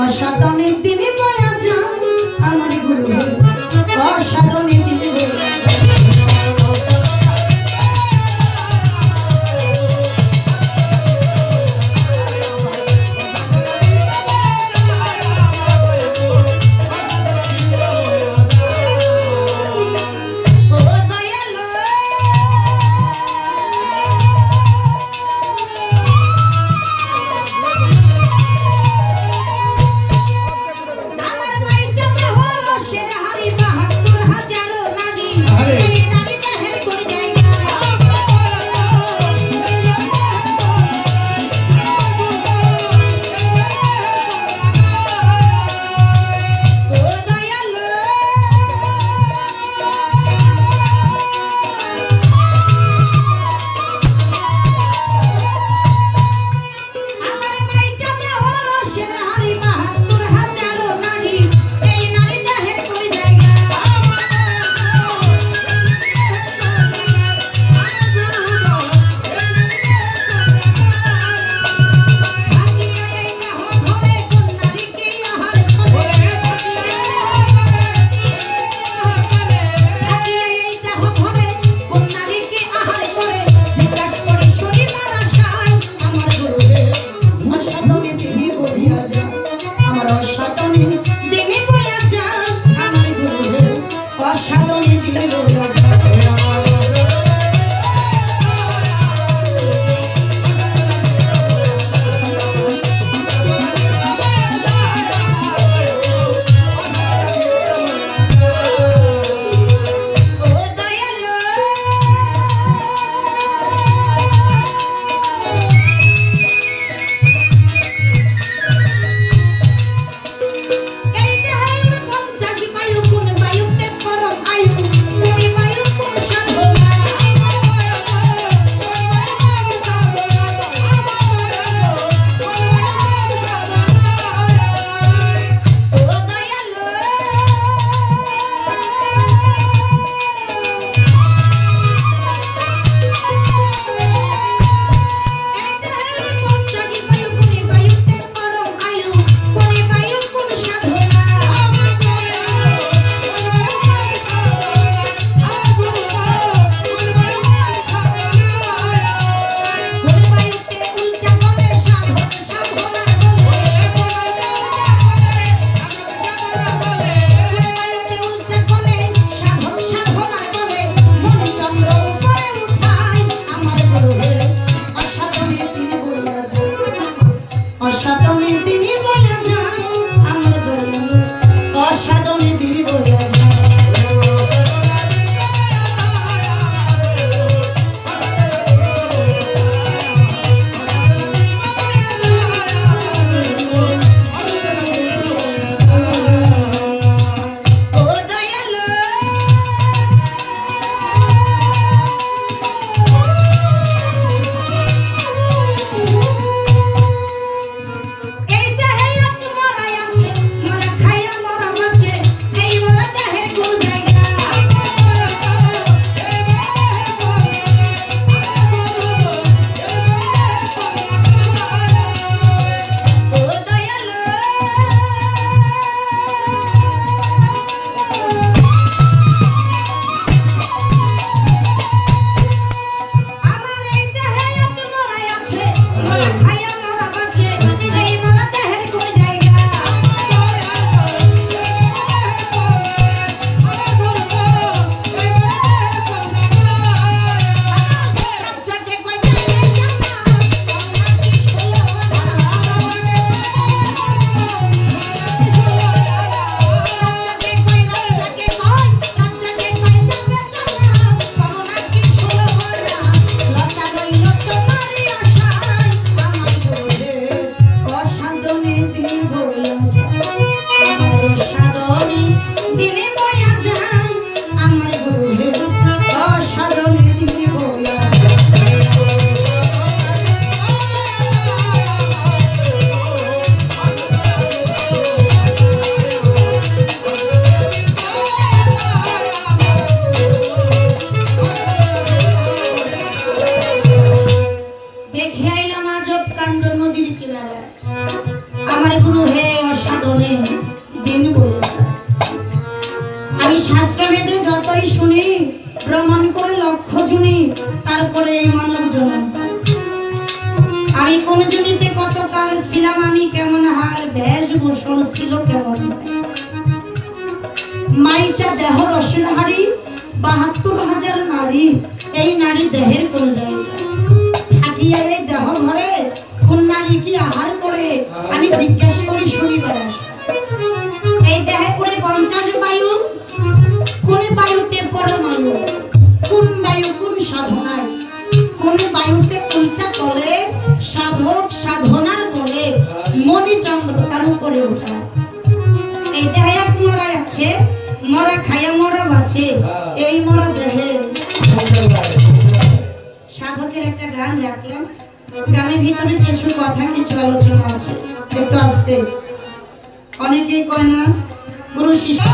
অসাধনে তিনি বয়া যান আমার গুরু অসাধনে তিনি বয়া অসাধনে দিন বলে যায়। আমি শাস্ত্র বেদে যতই শুনি, প্রমাণ করে লক্ষ জুনি, তারপরে এই মানব জন্ম। আমি কোন জনিতে কত কাল ছিলাম, আমি কেমন হাল, বেশভূষণ ছিল কেমন। মাইটা দেহ রসের হাড়ি, ৭২,০০০ নারী, এই নারী দেহের কোন জায়গা থাকিয়া এই দেহ ঘরে কোন নারী কি আহার করে, আমি জিজ্ঞেস করি শনিবার এই দেহে করে ৫০ বায়ু, কোন বায়ুতে পরমায়ু, কোন বায়ু কোন সাধনায়, কোন বায়ুতে উল্টা বলে সাধক সাধনার বলে মণিচন্দ্র তার উপরে ওঠা। এই দেহে এক মরা আছে, মরা খায়া মরা বাঁচে, এই মরা দেহে। সাধকের একটা গান রাখলাম, গানের ভিতরে কিছু কথা কিছু আলোচনা আছে, একটু আসতে। অনেকেই কয় না গুরু শিষ্য